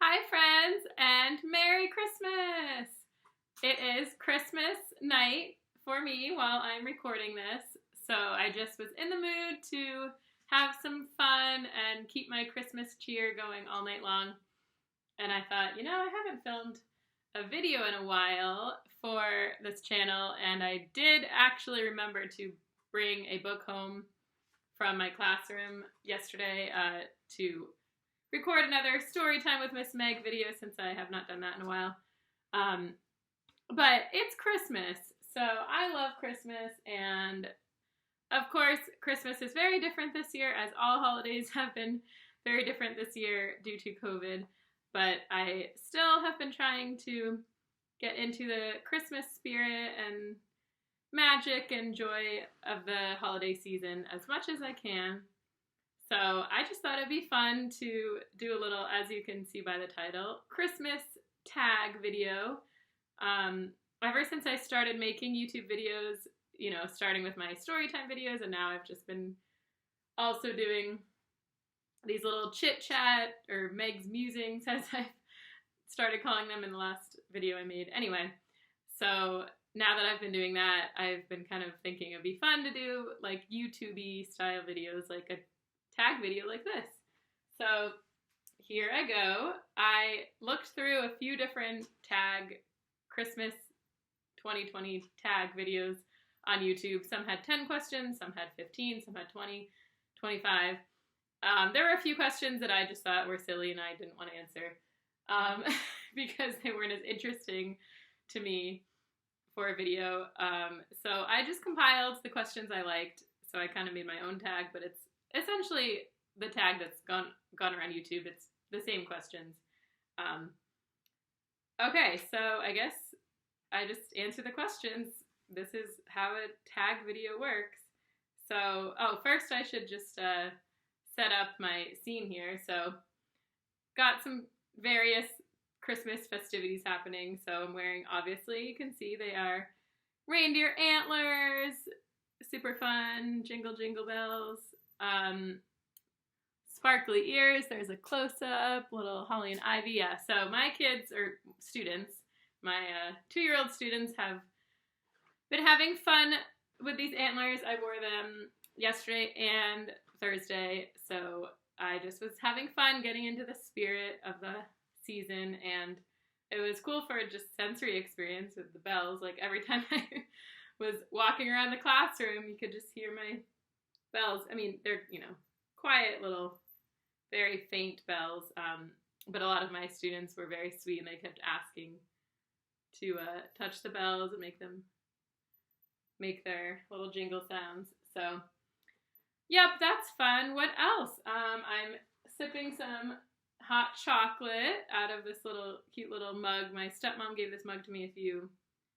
Hi, friends, and Merry Christmas! It is Christmas night for me while I'm recording this, so I just was in the mood to have some fun and keep my Christmas cheer going all night long. And I thought, I haven't filmed a video in a while for this channel, and I did actually remember to bring a book home from my classroom yesterday to record another story time with Miss Meg video since I have not done that in a while. But it's Christmas, so I love Christmas, and of course Christmas is very different this year, as all holidays have been very different this year due to COVID, but I still have been trying to get into the Christmas spirit and magic and joy of the holiday season as much as I can. So I just thought it'd be fun to do a little, as you can see by the title, Christmas tag video. Ever since I started making YouTube videos, starting with my storytime videos, and now I've just been also doing these little chit chat or Meg's musings, as I've started calling them in the last video I made. Anyway, so now that I've been doing that, I've been kind of thinking it'd be fun to do like YouTube-y style videos, like a tag video like this. So here I go. I looked through a few different tag Christmas 2020 tag videos on YouTube. Some had 10 questions, some had 15, some had 20, 25. There were a few questions that I just thought were silly and I didn't want to answer because they weren't as interesting to me for a video. So I just compiled the questions I liked. So I kind of made my own tag, but it's essentially the tag that's gone around YouTube. It's the same questions. Okay, so I guess I just answer the questions. This is how a tag video works. So, first I should just set up my scene here. So, got some various Christmas festivities happening. So I'm wearing, obviously, you can see they are reindeer antlers, super fun, jingle jingle bells. Sparkly ears, there's a close-up, little holly and ivy. Yeah, so my kids, or students, my 2-year-old students have been having fun with these antlers. I wore them yesterday and Thursday, so I just was having fun getting into the spirit of the season, and it was cool for just sensory experience with the bells. Like every time I was walking around the classroom, you could just hear my bells. I mean, they're, quiet little, very faint bells, but a lot of my students were very sweet and they kept asking to touch the bells and make them make their little jingle sounds. So, yep, that's fun. What else? I'm sipping some hot chocolate out of this cute little mug. My stepmom gave this mug to me a few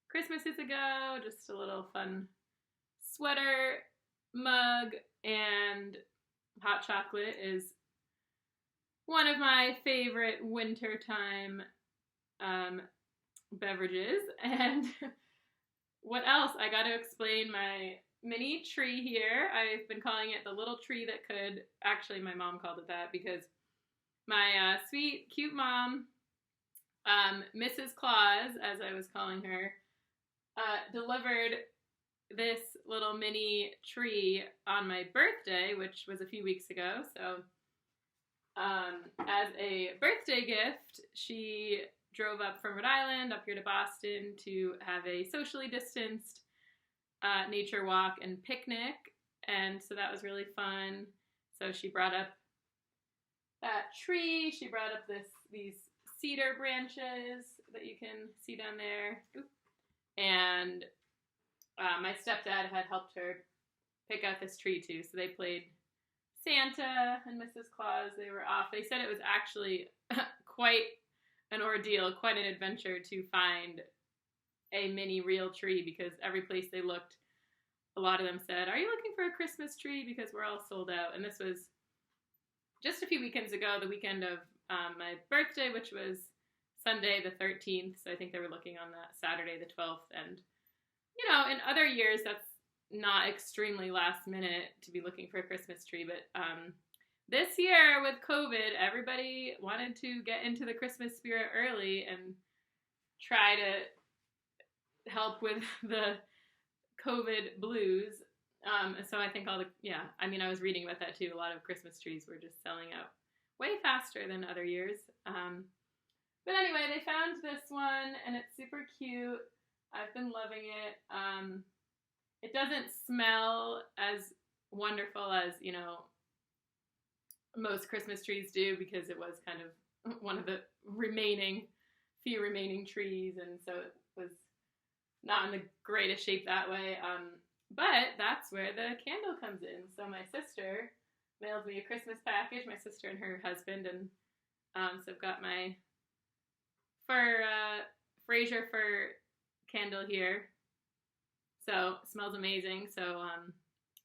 Christmases ago. Just a little fun sweater mug, and hot chocolate is one of my favorite wintertime beverages. And what else? I got to explain my mini tree here. I've been calling it the little tree that could. Actually, my mom called it that because my sweet, cute mom, Mrs. Claus, as I was calling her, delivered this little mini tree on my birthday, which was a few weeks ago. So as a birthday gift, she drove up from Rhode Island up here to Boston to have a socially distanced nature walk and picnic, and so that was really fun. So she brought up that tree. She brought up these cedar branches that you can see down there. And my stepdad had helped her pick out this tree too. So they played Santa and Mrs. Claus. They were off. They said it was actually quite an ordeal, quite an adventure to find a mini real tree, because every place they looked, a lot of them said, "Are you looking for a Christmas tree? Because we're all sold out." And this was just a few weekends ago, the weekend of my birthday, which was Sunday the 13th. So I think they were looking on that Saturday the 12th. And, in other years, that's not extremely last minute to be looking for a Christmas tree. But this year with COVID, everybody wanted to get into the Christmas spirit early and try to help with the COVID blues. So I think I was reading about that too. A lot of Christmas trees were just selling out way faster than other years. But anyway, they found this one and it's super cute. I've been loving it. It doesn't smell as wonderful as, most Christmas trees do, because it was kind of one of the few remaining trees, and so it was not in the greatest shape that way. But that's where the candle comes in. So my sister mailed me a Christmas package, my sister and her husband, and so I've got my Fraser fir candle here. So it smells amazing. So,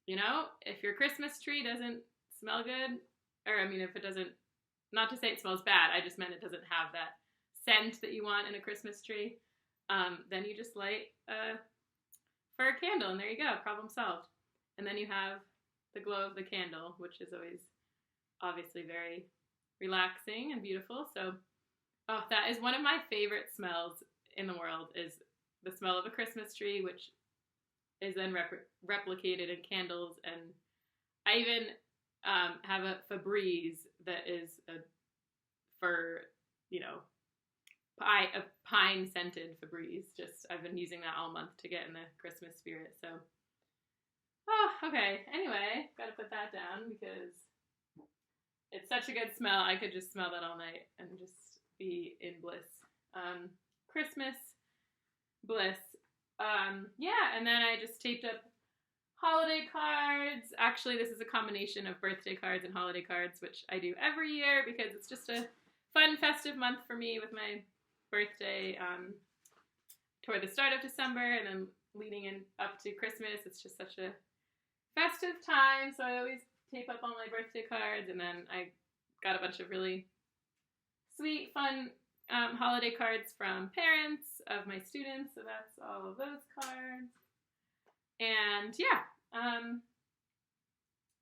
if your Christmas tree doesn't smell good, or if it doesn't, not to say it smells bad, I just meant it doesn't have that scent that you want in a Christmas tree, then you just light a fir candle, and there you go, problem solved. And then you have the glow of the candle, which is always obviously very relaxing and beautiful. So, that is one of my favorite smells in the world, is the smell of a Christmas tree, which is then replicated in candles. And I even have a Febreze that is a pine scented Febreze. I've been using that all month to get in the Christmas spirit. So, okay. Anyway, got to put that down because it's such a good smell. I could just smell that all night and just be in bliss. Christmas bliss. And then I just taped up holiday cards. Actually, this is a combination of birthday cards and holiday cards, which I do every year because it's just a fun, festive month for me with my birthday toward the start of December and then leading in up to Christmas. It's just such a festive time, so I always tape up all my birthday cards, and then I got a bunch of really sweet, fun holiday cards from parents of my students, so that's all of those cards. And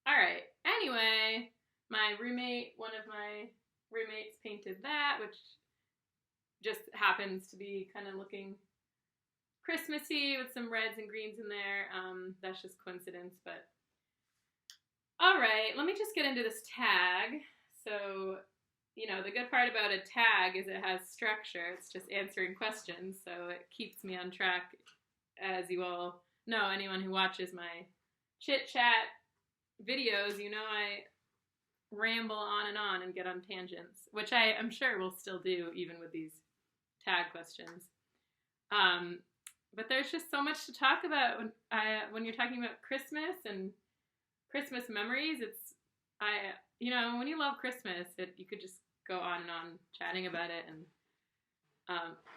all right. Anyway, one of my roommates painted that, which just happens to be kind of looking Christmassy with some reds and greens in there. That's just coincidence, but all right, let me just get into this tag. So, the good part about a tag is it has structure. It's just answering questions, so it keeps me on track. As you all know, anyone who watches my chit-chat videos, I ramble on and get on tangents, which I'm sure we'll still do even with these tag questions. But there's just so much to talk about when you're talking about Christmas and Christmas memories. When you love Christmas, you could just go on and on chatting about it. And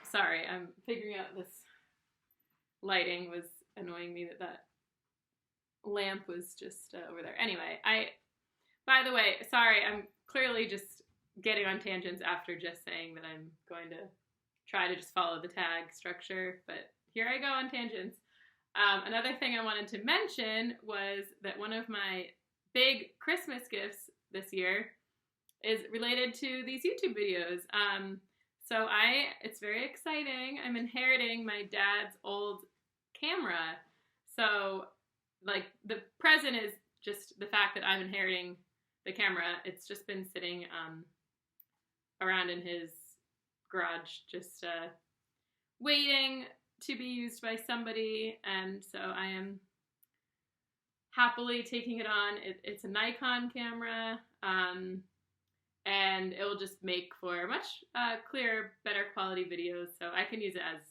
sorry, I'm figuring out this lighting was annoying me, that lamp was just over there. Anyway, by the way, sorry, I'm clearly just getting on tangents after just saying that I'm going to try to just follow the tag structure, but here I go on tangents. Another thing I wanted to mention was that one of my big Christmas gifts this year is related to these YouTube videos. So it's very exciting. I'm inheriting my dad's old camera. So, the present is just the fact that I'm inheriting the camera. It's just been sitting around in his garage, just waiting to be used by somebody, and so I am happily taking it on. It's a Nikon camera, and it will just make for much clearer, better quality videos, so I can use it as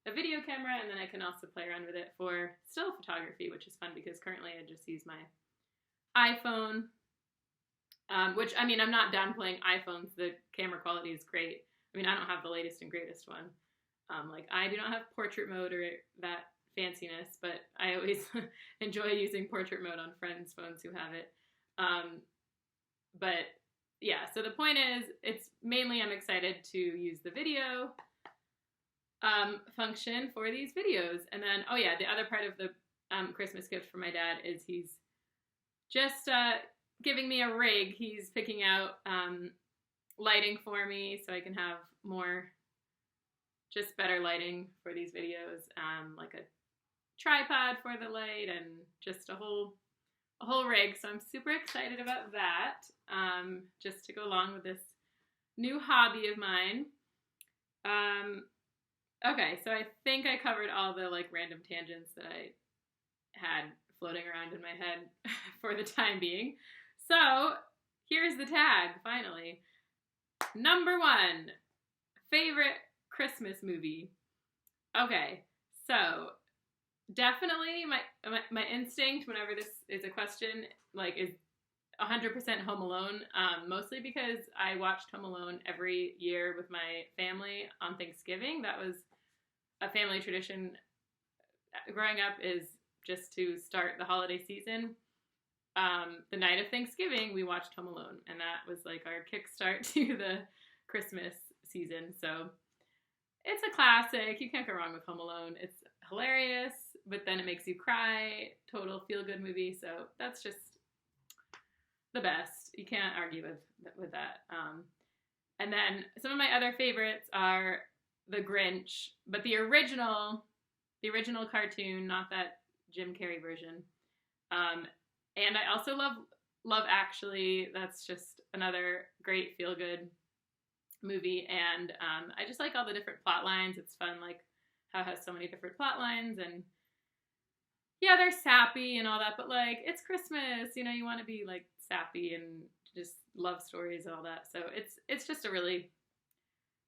a video camera, and then I can also play around with it for still photography, which is fun because currently I just use my iPhone, which, I'm not downplaying iPhones. The camera quality is great. I don't have the latest and greatest one. I do not have portrait mode or that fanciness, but I always enjoy using portrait mode on friends' phones who have it. But yeah, so the point is, it's mainly I'm excited to use the video function for these videos. And then, the other part of the Christmas gift for my dad is he's just giving me a rig. He's picking out lighting for me so I can have more, just better lighting for these videos, like a tripod for the light and just a whole rig. So I'm super excited about that, just to go along with this new hobby of mine. Okay, so I think I covered all the like random tangents that I had floating around in my head for the time being. So here's the tag, finally. Number 1, favorite Christmas movie. Okay, so definitely my instinct whenever this is a question, like, is 100% Home Alone, mostly because I watched Home Alone every year with my family on Thanksgiving. That was a family tradition growing up, is just to start the holiday season. The night of Thanksgiving, we watched Home Alone, and that was like our kickstart to the Christmas season. So it's a classic. You can't go wrong with Home Alone. It's hilarious, but then it makes you cry. Total feel-good movie. So that's just the best. You can't argue with that. And then some of my other favorites are The Grinch, but the original cartoon, not that Jim Carrey version. And I also love Actually. That's just another great feel-good movie. And I just like all the different plot lines. It's fun, like how it has so many different plot lines. And yeah, they're sappy and all that, but like, it's Christmas, you know, you want to be like sappy and just love stories and all that. So it's just a really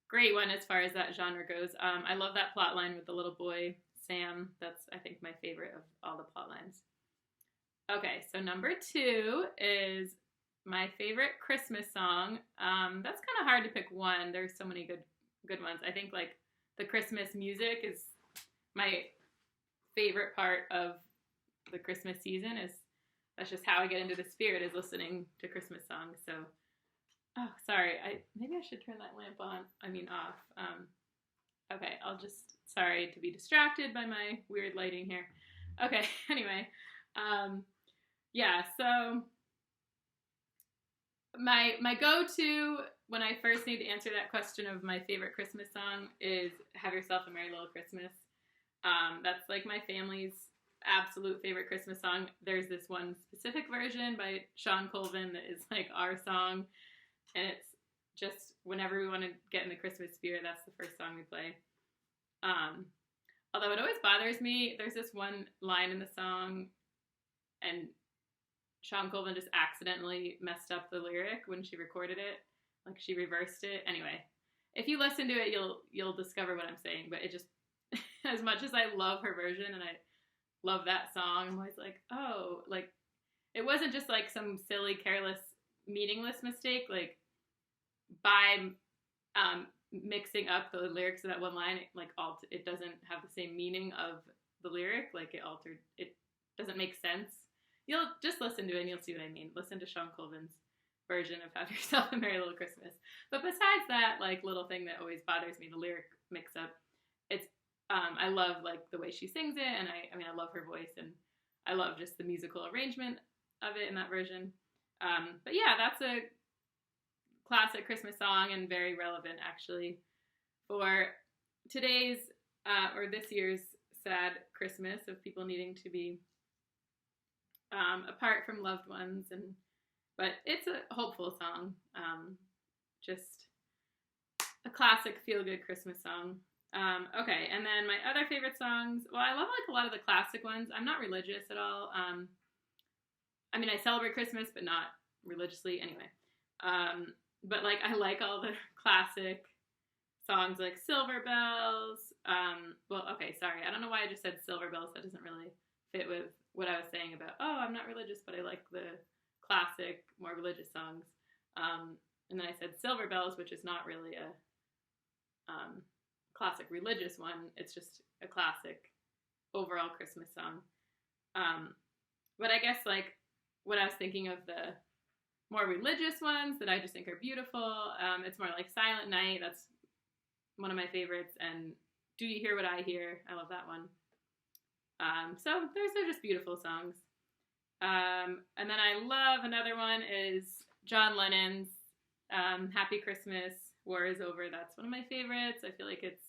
great one as far as that genre goes. I love that plot line with the little boy, Sam. That's, I think, my favorite of all the plot lines. Okay, so number 2 is my favorite Christmas song. That's kind of hard to pick one. There's so many good ones. I think like the Christmas music is my favorite part of the Christmas season. That's just how I get into the spirit, is listening to Christmas songs. So, oh, sorry. Maybe I should turn that lamp on. Off. Okay, sorry to be distracted by my weird lighting here. Okay, anyway. Yeah, so my go-to when I first need to answer that question of my favorite Christmas song is Have Yourself a Merry Little Christmas. That's like my family's absolute favorite Christmas song. There's this one specific version by Sean Colvin that is like our song, and it's just whenever we want to get in the Christmas spirit, that's the first song we play. Although it always bothers me, there's this one line in the song, and Sean Colvin just accidentally messed up the lyric when she recorded it. Like, she reversed it. Anyway, if you listen to it, you'll discover what I'm saying. But it just, as much as I love her version and I love that song, I'm always like, oh, like, it wasn't just like some silly, careless, meaningless mistake. Like, by mixing up the lyrics of that one line, it doesn't have the same meaning of the lyric. Like, it doesn't make sense. You'll just listen to it and you'll see what I mean. Listen to Sean Colvin's version of Have Yourself a Merry Little Christmas. But besides that, like, little thing that always bothers me, the lyric mix-up, it's, I love, like, the way she sings it, and I love her voice, and I love just the musical arrangement of it in that version. But yeah, that's a classic Christmas song and very relevant, actually, for today's, or this year's sad Christmas of people needing to be apart from loved ones, but it's a hopeful song, just a classic feel-good Christmas song. Okay, and then my other favorite songs, well, I love like a lot of the classic ones. I'm not religious at all. I celebrate Christmas, but not religiously anyway. But like, I like all the classic songs like Silver Bells. Well, okay, sorry, I don't know why I just said Silver Bells. That doesn't really fit with what I was saying about, oh, I'm not religious, but I like the classic, more religious songs. And then I said Silver Bells, which is not really a classic religious one. It's just a classic overall Christmas song. But I guess like when I was thinking of the more religious ones that I just think are beautiful, it's more like Silent Night. That's one of my favorites. And Do You Hear What I Hear? I love that one. So those are just beautiful songs. And then I love another one is John Lennon's Happy Christmas, War is Over. That's one of my favorites. I feel like it's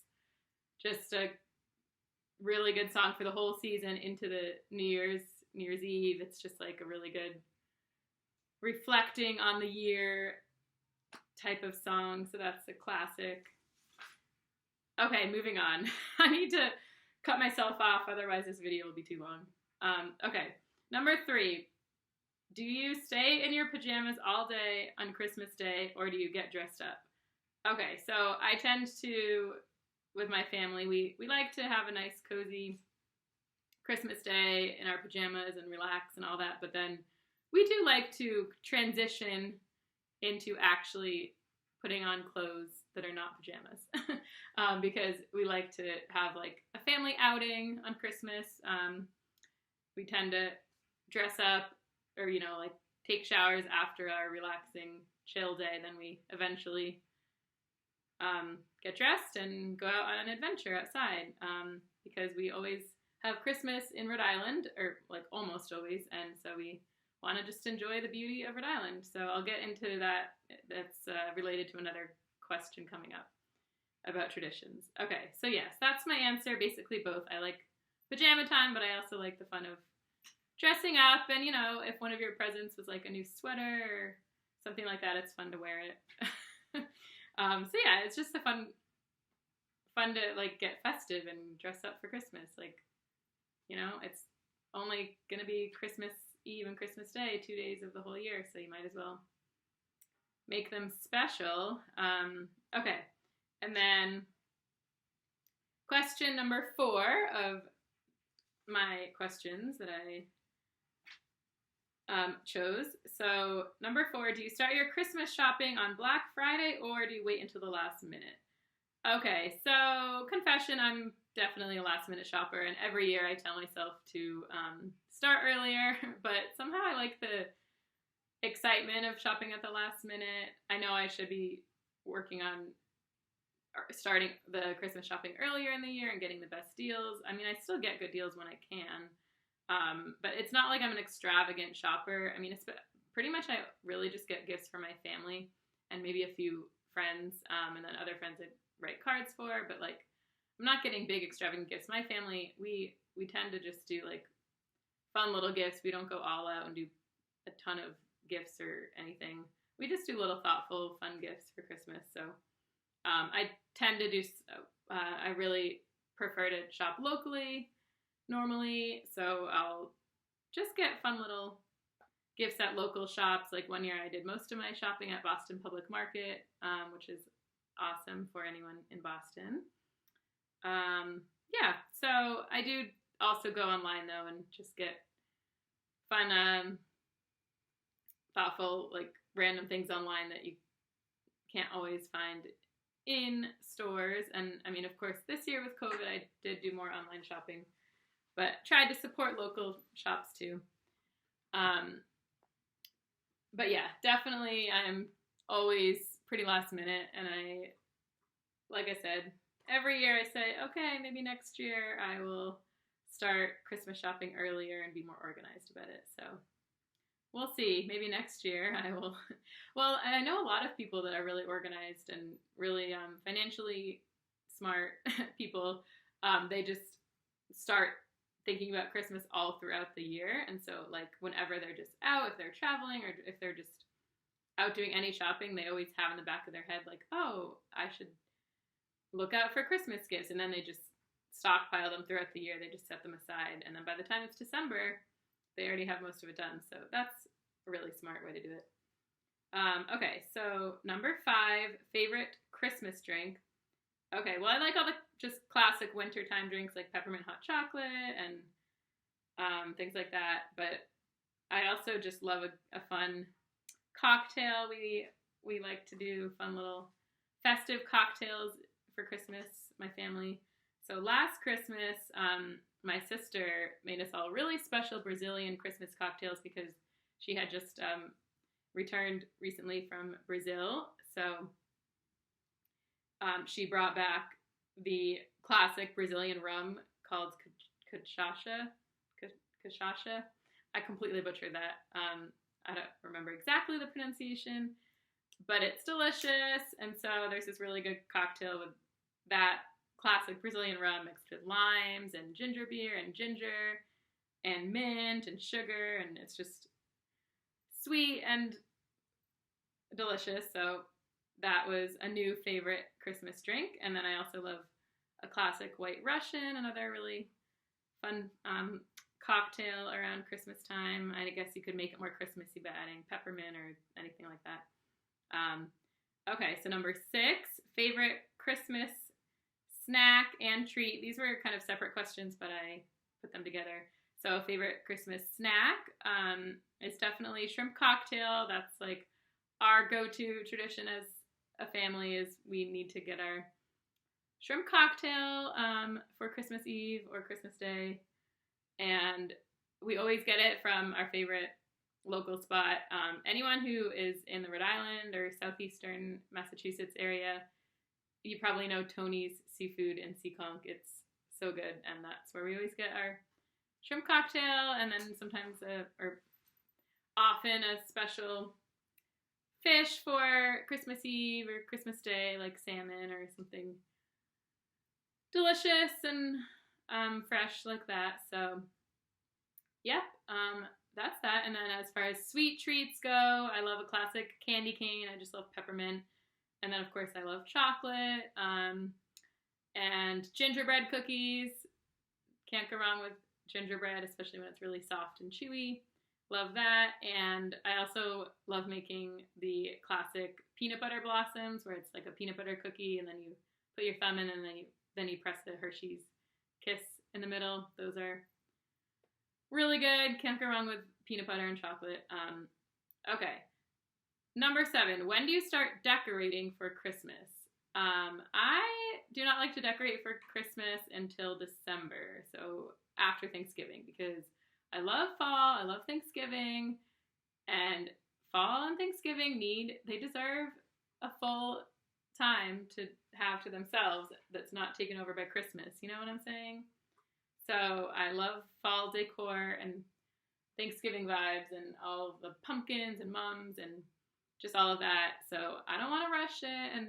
just a really good song for the whole season into the New Year's Eve. It's just like a really good reflecting on the year type of song. So that's a classic. Okay, moving on. I need to cut myself off, otherwise this video will be too long. Okay, number 3. Do you stay in your pajamas all day on Christmas Day, or do you get dressed up? Okay, so I tend to, with my family, we like to have a nice cozy Christmas Day in our pajamas and relax and all that, but then we do like to transition into actually putting on clothes that are not pajamas because we like to have like a family outing on Christmas. We tend to dress up or, you know, like take showers after our relaxing chill day. Then we eventually get dressed and go out on an adventure outside because we always have Christmas in Rhode Island, or like almost always, and so we want to just enjoy the beauty of Rhode Island. So I'll get into that. That's related to another question coming up about traditions. Okay, so yes, that's my answer. Basically both. I like pajama time, but I also like the fun of dressing up. And, you know, if one of your presents was like a new sweater or something like that, it's fun to wear it. So yeah, it's just a fun to like get festive and dress up for Christmas. Like, you know, it's only gonna be Christmas Eve and Christmas Day, 2 days of the whole year, so you might as well make them special. Okay, and then question number 4 of my questions that I chose. So number 4, do you start your Christmas shopping on Black Friday or do you wait until the last minute? Okay, so confession, I'm definitely a last minute shopper, and every year I tell myself to start earlier, but somehow I like the excitement of shopping at the last minute. I know I should be working on starting the Christmas shopping earlier in the year and getting the best deals. I mean, I still get good deals when I can, but it's not like I'm an extravagant shopper. I mean, it's pretty much I really just get gifts for my family and maybe a few friends, and then other friends I write cards for, but like I'm not getting big extravagant gifts. My family, we tend to just do like fun little gifts. We don't go all out and do a ton of gifts or anything. We just do little thoughtful, fun gifts for Christmas. So I tend to do, I really prefer to shop locally normally. So I'll just get fun little gifts at local shops. Like one year I did most of my shopping at Boston Public Market, which is awesome for anyone in Boston. Yeah, so I do also go online though and just get fun, thoughtful, like random things online that you can't always find in stores. And I mean, of course, this year with COVID, I did do more online shopping, but tried to support local shops too. But yeah, definitely I'm always pretty last minute, and like I said, every year I say, okay, maybe next year I will start Christmas shopping earlier and be more organized about it. So we'll see. Maybe next year I will. Well, I know a lot of people that are really organized and really financially smart people. They just start thinking about Christmas all throughout the year. And so like whenever they're just out, if they're traveling or if they're just out doing any shopping, they always have in the back of their head like, oh, I should look out for Christmas gifts. And then they just stockpile them throughout the year. They just set them aside. And then by the time it's December, they already have most of it done. So that's a really smart way to do it. Okay, so number 5, favorite Christmas drink. Okay, well, I like all the just classic wintertime drinks like peppermint hot chocolate and things like that. But I also just love a fun cocktail. We like to do fun little festive cocktails for Christmas, my family. So last Christmas, my sister made us all really special Brazilian Christmas cocktails because she had just returned recently from Brazil. So she brought back the classic Brazilian rum called cachaça. Cachaça. I completely butchered that. I don't remember exactly the pronunciation, but it's delicious. And so there's this really good cocktail with that classic Brazilian rum mixed with limes and ginger beer and ginger and mint and sugar, and it's just sweet and delicious. So that was a new favorite Christmas drink. And then I also love a classic White Russian, another really fun cocktail around Christmas time. I guess you could make it more Christmassy by adding peppermint or anything like that. Okay, so number 6, favorite Christmas snack and treat. These were kind of separate questions, but I put them together. So favorite Christmas snack is definitely shrimp cocktail. That's like our go-to tradition as a family is we need to get our shrimp cocktail for Christmas Eve or Christmas Day. And we always get it from our favorite local spot. Anyone who is in the Rhode Island or southeastern Massachusetts area, you probably know Tony's Seafood in Seekonk. It's so good, and that's where we always get our shrimp cocktail, and then sometimes or often a special fish for Christmas Eve or Christmas Day, like salmon or something delicious and fresh like that. So, yep, that's that. And then as far as sweet treats go, I love a classic candy cane. I just love peppermint. And then, of course, I love chocolate and gingerbread cookies. Can't go wrong with gingerbread, especially when it's really soft and chewy. Love that. And I also love making the classic peanut butter blossoms, where it's like a peanut butter cookie, and then you put your thumb in, and then you press the Hershey's Kiss in the middle. Those are really good. Can't go wrong with peanut butter and chocolate. Okay. Number 7, when do you start decorating for Christmas? I do not like to decorate for Christmas until December, so after Thanksgiving, because I love fall, I love Thanksgiving, and fall and Thanksgiving they deserve a full time to have to themselves that's not taken over by Christmas, you know what I'm saying? So I love fall decor and Thanksgiving vibes and all the pumpkins and mums and just all of that. So I don't want to rush it, and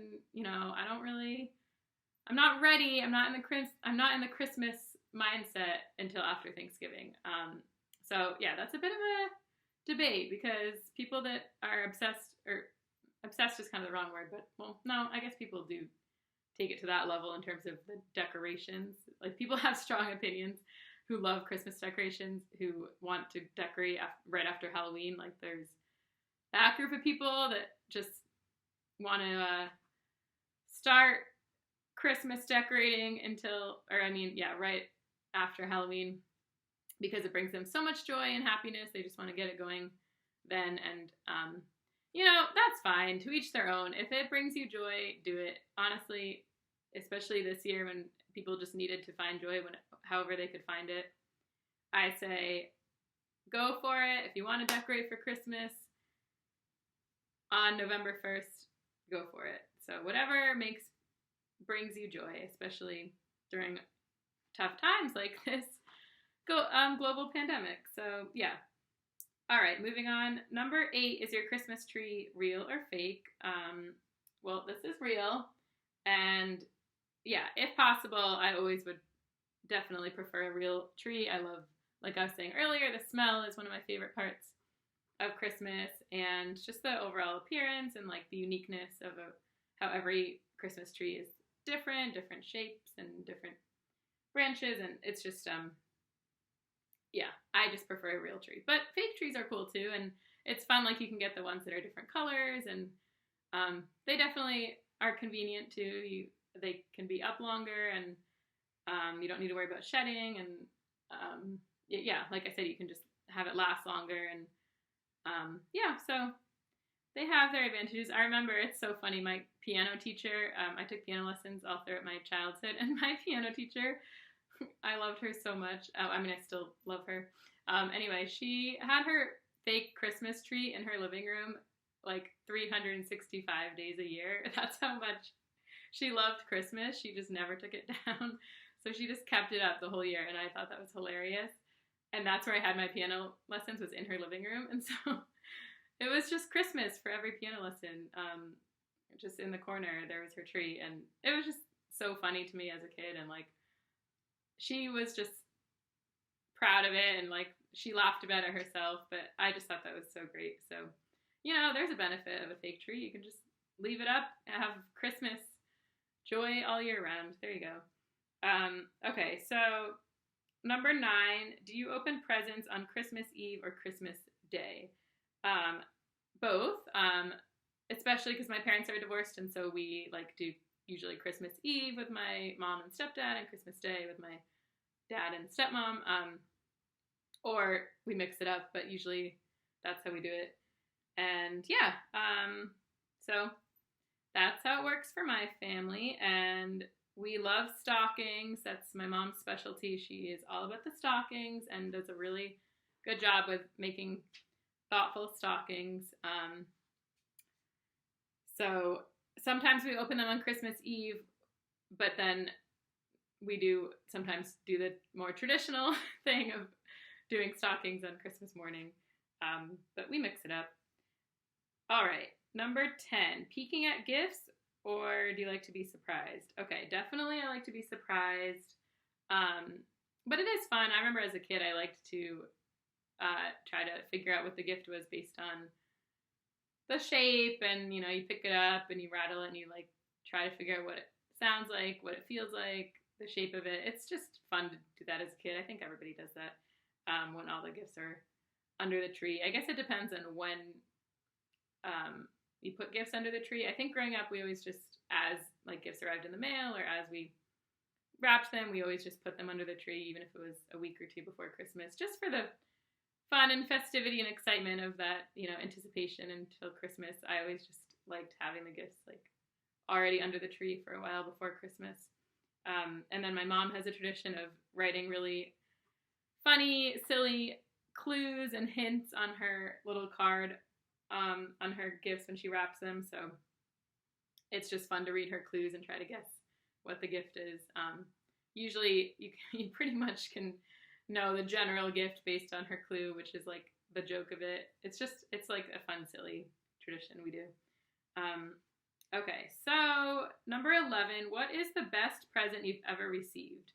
I'm not ready. I'm not in the Christmas mindset until after Thanksgiving. So yeah, that's a bit of a debate, because people that are obsessed is kind of the wrong word, but well, no, I guess people do take it to that level in terms of the decorations. Like, people have strong opinions who love Christmas decorations, who want to decorate right after Halloween. Like, there's that group of people that just want to start Christmas decorating right after Halloween, because it brings them so much joy and happiness. They just want to get it going then. And, that's fine. To each their own. If it brings you joy, do it. Honestly, especially this year when people just needed to find joy however they could find it, I say go for it. If you want to decorate for Christmas on November 1st, go for it. So whatever brings you joy, especially during tough times like this global pandemic. So yeah. All right, moving on. Number 8, is your Christmas tree real or fake? Well, this is real, and yeah, if possible, I always would definitely prefer a real tree. I love, like I was saying earlier, the smell is one of my favorite parts of Christmas, and just the overall appearance and like the uniqueness of how every Christmas tree is different shapes and different branches, and it's just yeah, I just prefer a real tree. But fake trees are cool too, and it's fun. Like, you can get the ones that are different colors, and they definitely are convenient too. They can be up longer, and you don't need to worry about shedding, and yeah, like I said, you can just have it last longer, and yeah, so they have their advantages. I remember, it's so funny, my piano teacher, I took piano lessons all throughout my childhood, and my piano teacher, I loved her so much. I still love her. Anyway, she had her fake Christmas tree in her living room like 365 days a year. That's how much she loved Christmas. She just never took it down. So she just kept it up the whole year, and I thought that was hilarious. And that's where I had my piano lessons, was in her living room. And so it was just Christmas for every piano lesson. Just in the corner, there was her tree. And it was just so funny to me as a kid. And like, she was just proud of it. And like, she laughed about it herself. But I just thought that was so great. So, you know, there's a benefit of a fake tree. You can just leave it up and have Christmas joy all year round. There you go. Okay, so number 9, do you open presents on Christmas Eve or Christmas Day? Both, especially because my parents are divorced, and so we like do usually Christmas Eve with my mom and stepdad, and Christmas Day with my dad and stepmom, or we mix it up, but usually that's how we do it. And yeah, so that's how it works for my family, and we love stockings. That's my mom's specialty. She is all about the stockings and does a really good job with making thoughtful stockings. So sometimes we open them on Christmas Eve, but then we do sometimes do the more traditional thing of doing stockings on Christmas morning, but we mix it up. All right, number 10, peeking at gifts, or do you like to be surprised? Okay, definitely I like to be surprised, but it is fun. I remember as a kid I liked to try to figure out what the gift was based on the shape, and you know, you pick it up and you rattle it and you like try to figure out what it sounds like, what it feels like, the shape of it. It's just fun to do that as a kid. I think everybody does that when all the gifts are under the tree. I guess it depends on when you put gifts under the tree. I think growing up we always just, as like gifts arrived in the mail or as we wrapped them, we always just put them under the tree, even if it was a week or two before Christmas, just for the fun and festivity and excitement of that, you know, anticipation until Christmas. I always just liked having the gifts like already under the tree for a while before Christmas. And then my mom has a tradition of writing really funny, silly clues and hints on her little card, on her gifts when she wraps them. So it's just fun to read her clues and try to guess what the gift is. Usually you pretty much can know the general gift based on her clue, which is like the joke of it. It's like a fun, silly tradition we do. Okay, so number 11, what is the best present you've ever received?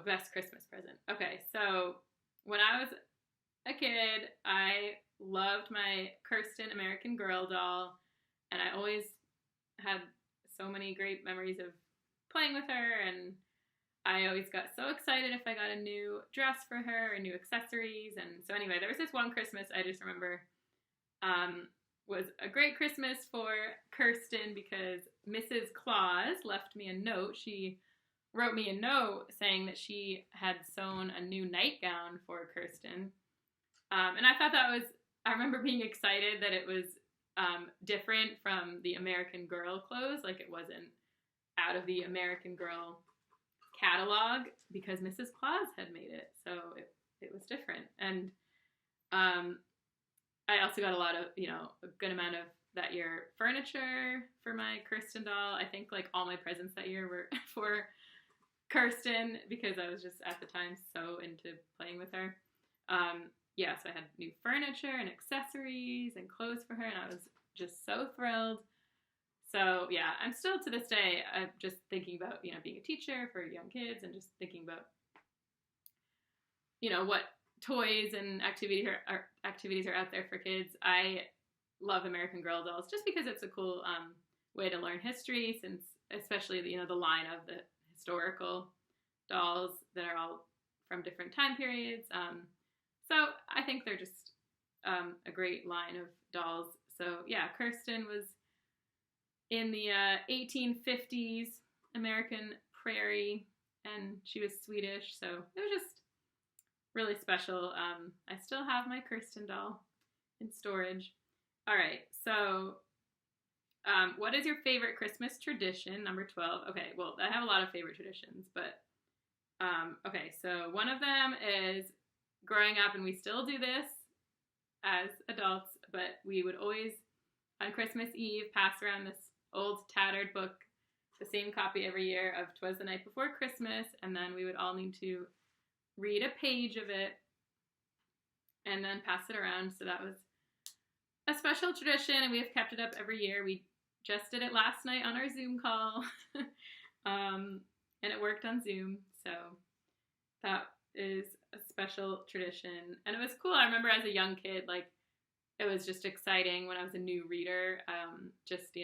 Best Christmas present. Okay, so when I was a kid, I loved my Kirsten American Girl doll, and I always had so many great memories of playing with her, and I always got so excited if I got a new dress for her or new accessories. And so anyway, there was this one Christmas I just remember was a great Christmas for Kirsten because Mrs. Claus left me a note. She wrote me a note saying that she had sewn a new nightgown for Kirsten. And I thought I remember being excited that it was different from the American Girl clothes. Like it wasn't out of the American Girl catalog because Mrs. Claus had made it. So it was different. And I also got a lot of, you know, a good amount of that year furniture for my Kirsten doll. I think like all my presents that year were for Kirsten because I was just at the time so into playing with her. Yeah, so I had new furniture and accessories and clothes for her, and I was just so thrilled. So yeah, I'm still to this day, I'm just thinking about, you know, being a teacher for young kids and just thinking about, you know, what toys and activities are out there for kids. I love American Girl dolls just because it's a cool way to learn history, since especially, you know, the line of the historical dolls that are all from different time periods. So I think they're just a great line of dolls. So yeah, Kirsten was in the 1850s American prairie, and she was Swedish, so it was just really special. I still have my Kirsten doll in storage. All right, so what is your favorite Christmas tradition? Number 12. Okay, well, I have a lot of favorite traditions, but okay, so one of them is growing up, and we still do this as adults, but we would always, on Christmas Eve, pass around this old tattered book, the same copy every year of 'Twas the Night Before Christmas, and then we would all need to read a page of it, and then pass it around. So that was a special tradition, and we have kept it up every year. We just did it last night on our Zoom call, and it worked on Zoom. So that is a special tradition, and it was cool. I remember as a young kid, like, it was just exciting when I was a new reader, just,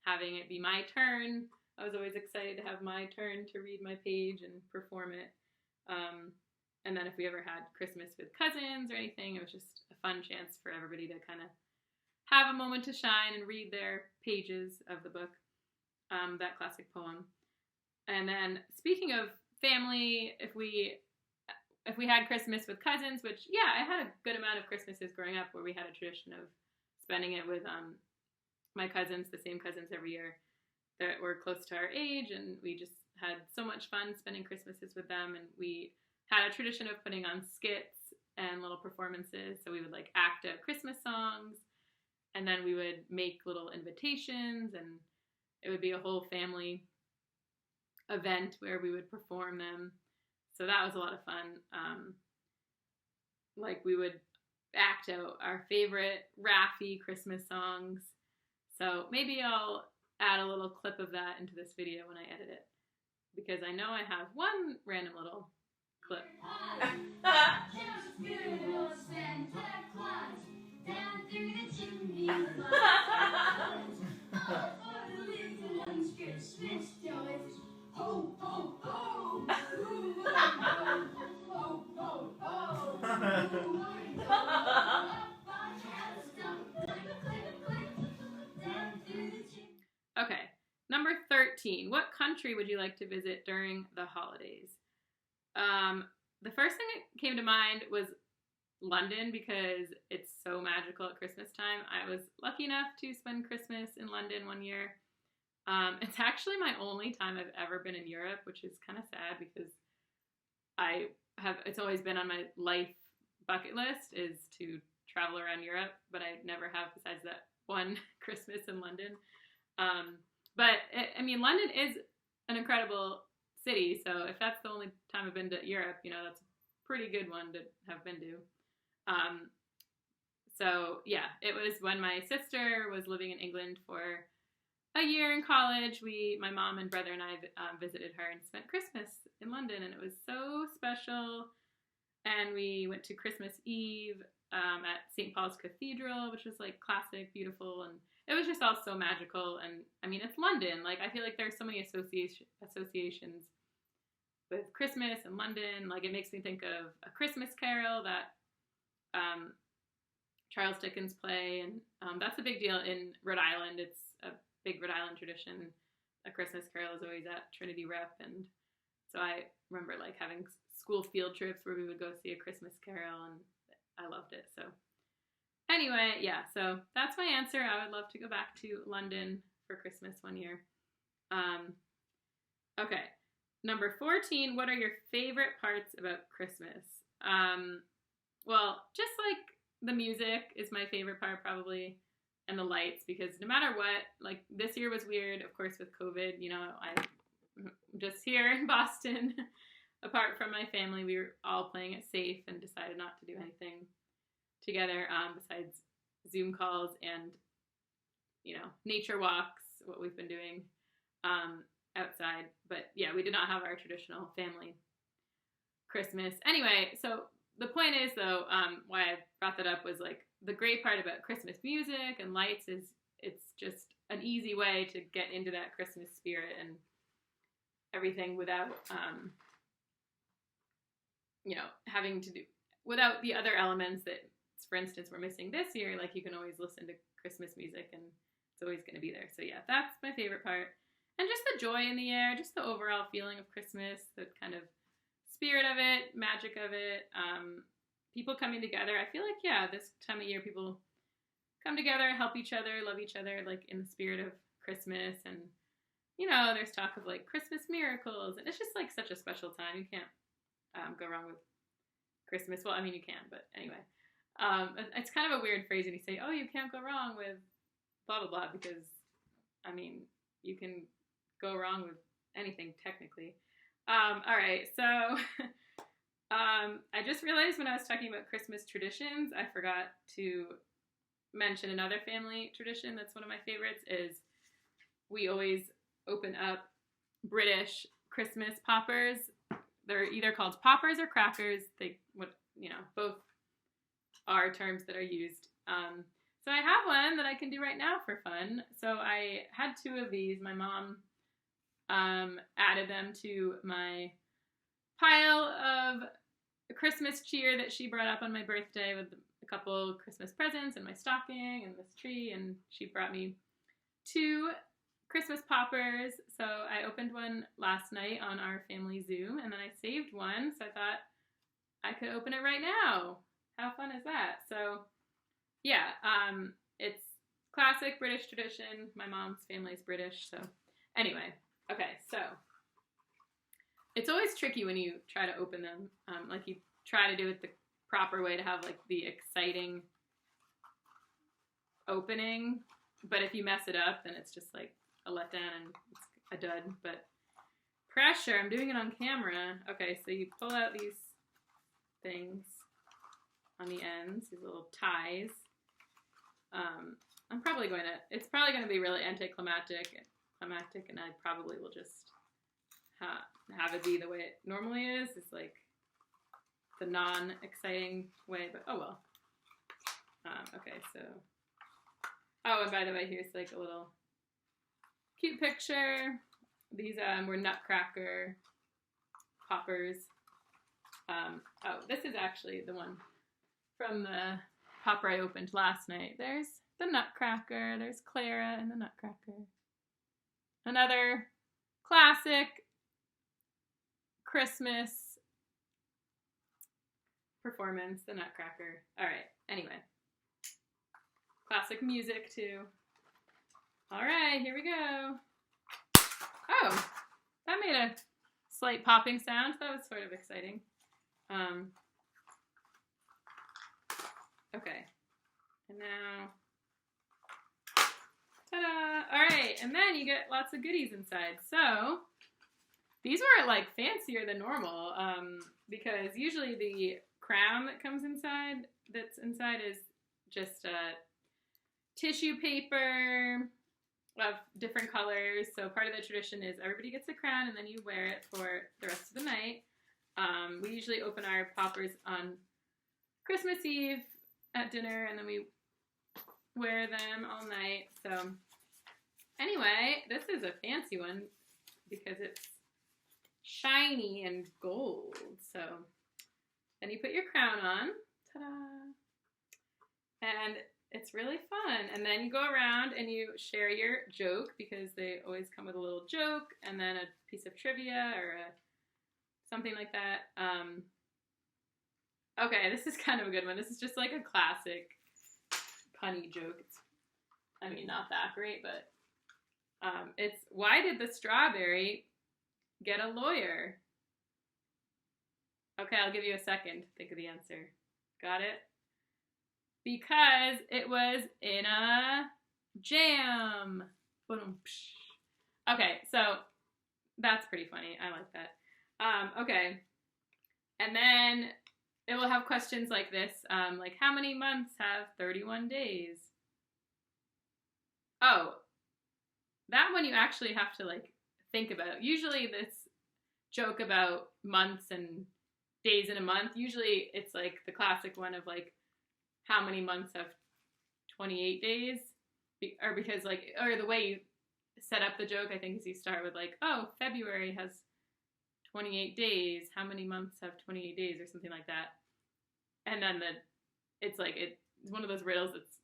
having it be my turn. I was always excited to have my turn to read my page and perform it. And then if we ever had Christmas with cousins or anything, it was just a fun chance for everybody to kind of have a moment to shine and read their pages of the book, that classic poem. And then speaking of family, if we had Christmas with cousins, which, yeah, I had a good amount of Christmases growing up where we had a tradition of spending it with my cousins, the same cousins every year that were close to our age, and we just had so much fun spending Christmases with them. And we had a tradition of putting on skits and little performances. So we would like act out Christmas songs, and then we would make little invitations, and it would be a whole family event where we would perform them. So that was a lot of fun. Like, we would act out our favorite Raffi Christmas songs. So maybe I'll add a little clip of that into this video when I edit it, because I know I have one random little clip. Okay, number 13. What country would you like to visit during the holidays? The first thing that came to mind was London, because it's so magical at Christmas time. I was lucky enough to spend Christmas in London one year. It's actually my only time I've ever been in Europe, which is kind of sad, because it's always been on my life bucket list is to travel around Europe, but I never have besides that one Christmas in London. But London is an incredible city, so if that's the only time I've been to Europe, that's a pretty good one to have been to. So yeah, it was when my sister was living in England for a year in college. My mom and brother and I visited her and spent Christmas in London, and it was so special. And we went to Christmas Eve at St. Paul's Cathedral, which was like classic, beautiful, and it was just all so magical. And it's London. Like, I feel like there's so many associations with Christmas and London. Like, it makes me think of A Christmas Carol, that Charles Dickens play, and that's a big deal in Rhode Island. It's a big Rhode Island tradition. A Christmas Carol is always at Trinity Rep, and so I remember like having school field trips where we would go see A Christmas Carol, and I loved it. So anyway, yeah, so that's my answer. I would love to go back to London for Christmas one year. Okay, number 14, what are your favorite parts about Christmas? Well, just like the music is my favorite part probably, and the lights, because no matter what, like this year was weird, of course, with COVID, I'm just here in Boston. Apart from my family, we were all playing it safe and decided not to do anything together besides Zoom calls and, nature walks, what we've been doing outside. But yeah, we did not have our traditional family Christmas. Anyway, so the point is, though, why I brought that up was like the great part about Christmas music and lights is it's just an easy way to get into that Christmas spirit and everything without, having to do, without the other elements that, for instance, we're missing this year. Like, you can always listen to Christmas music and it's always going to be there. So yeah, that's my favorite part. And just the joy in the air, just the overall feeling of Christmas, the kind of spirit of it, magic of it, people coming together. I feel like, yeah, this time of year, people come together, help each other, love each other, like in the spirit of Christmas. And, there's talk of like Christmas miracles, and it's just like such a special time. You can't go wrong with Christmas. Well, you can, but anyway. It's kind of a weird phrase when you say, oh, you can't go wrong with blah, blah, blah, because, you can go wrong with anything, technically. All right, so I just realized when I was talking about Christmas traditions, I forgot to mention another family tradition that's one of my favorites is we always open up British Christmas poppers. They're either called poppers or crackers. Both are terms that are used. So I have one that I can do right now for fun. So I had 2 of these. My mom added them to my pile of Christmas cheer that she brought up on my birthday with a couple Christmas presents and my stocking and this tree, and she brought me 2 Christmas poppers. So I opened one last night on our family Zoom, and then I saved one, so I thought I could open it right now. How fun is that? So yeah, it's classic British tradition. My mom's family is British, so anyway, okay, so it's always tricky when you try to open them. Like you try to do it the proper way to have like the exciting opening, but if you mess it up, then it's just like a letdown and it's a dud. But pressure, I'm doing it on camera. Okay, so you pull out these things on the ends, these little ties. It's probably going to be really anticlimactic, and I probably will just have it be the way it normally is. It's like the non-exciting way, but oh well. Okay, so, oh, and by the way, here's like a little cute picture. These were Nutcracker poppers. Oh, this is actually the one from the popper I opened last night. There's the Nutcracker, there's Clara and the Nutcracker. Another classic Christmas performance, the Nutcracker. All right, anyway. Classic music, too. All right, here we go. Oh, that made a slight popping sound. That was sort of exciting. Okay, and now, ta-da! All right, and then you get lots of goodies inside. So, these were like fancier than normal because usually the crown that's inside is just tissue paper of different colors. So part of the tradition is everybody gets a crown and then you wear it for the rest of the night. We usually open our poppers on Christmas Eve at dinner and then we wear them all night. So anyway, this is a fancy one because it's shiny and gold. So then you put your crown on. Ta-da! And it's really fun. And then you go around and you share your joke because they always come with a little joke and then a piece of trivia or something like that. Okay, this is kind of a good one. This is just like a classic punny joke. Not that great, but it's, why did the strawberry get a lawyer? Okay, I'll give you a second to think of the answer. Got it? Because it was in a jam. Okay, so that's pretty funny. I like that. Okay, and then it will have questions like this, like how many months have 31 days? Oh, that one you actually have to like think about. Usually this joke about months and days in a month, usually it's like the classic one of like how many months have 28 days, or because like, or the way you set up the joke, I think is you start with like, oh, February has 28 days, how many months have 28 days, or something like that. And then it's one of those riddles that's,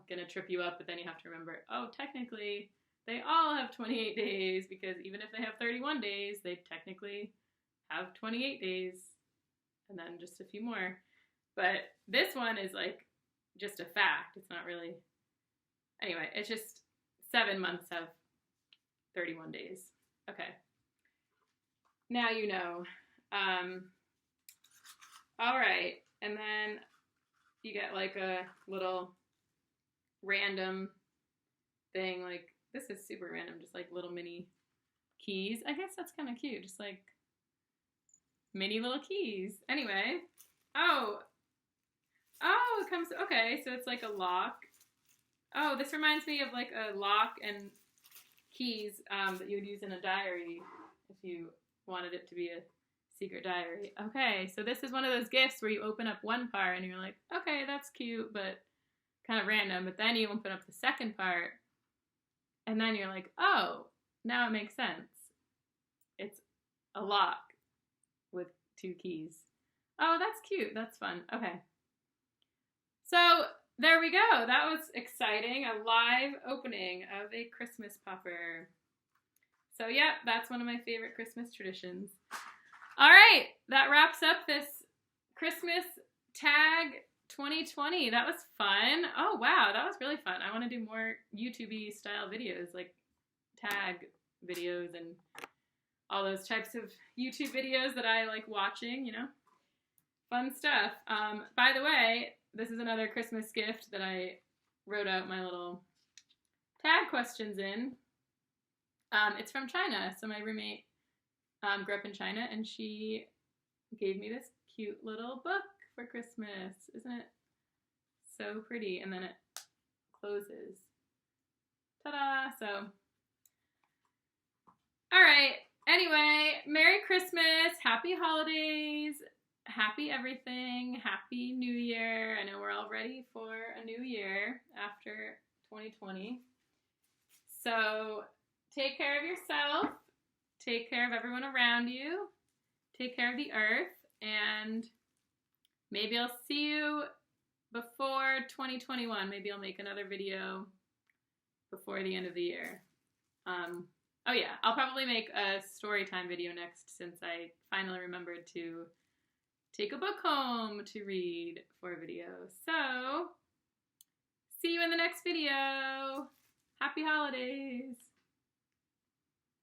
gonna trip you up, but then you have to remember, oh, technically they all have 28 days, because even if they have 31 days, they technically have 28 days, and then just a few more. But this one is like just a fact. It's not really, anyway, it's just 7 months have 31 days. Okay. Now you know. All right. And then you get like a little random thing. Like, this is super random. Just like little mini keys. I guess that's kind of cute. Just like mini little keys. Anyway, oh, it comes, okay, so it's like a lock. Oh, this reminds me of like a lock and keys that you would use in a diary if you wanted it to be a secret diary. Okay, so this is one of those gifts where you open up one part and you're like, okay, that's cute, but kind of random. But then you open up the second part and then you're like, oh, now it makes sense. It's a lock with 2 keys. Oh, that's cute. That's fun. Okay. So there we go. That was exciting. A live opening of a Christmas popper. So yeah, that's one of my favorite Christmas traditions. All right, that wraps up this Christmas tag 2020. That was fun. Oh wow, that was really fun. I want to do more YouTube-y style videos, like tag videos and all those types of YouTube videos that I like watching, you know? Fun stuff. By the way, this is another Christmas gift that I wrote out my little tag questions in. It's from China. So my roommate grew up in China, and she gave me this cute little book for Christmas. Isn't it so pretty? And then it closes. Ta-da! So, all right. Anyway, Merry Christmas, Happy Holidays, Happy everything, Happy New Year. I know we're all ready for a new year after 2020. So take care of yourself, take care of everyone around you, take care of the earth, and maybe I'll see you before 2021. Maybe I'll make another video before the end of the year. Oh yeah, I'll probably make a story time video next, since I finally remembered to take a book home to read for a video. So, see you in the next video. Happy holidays.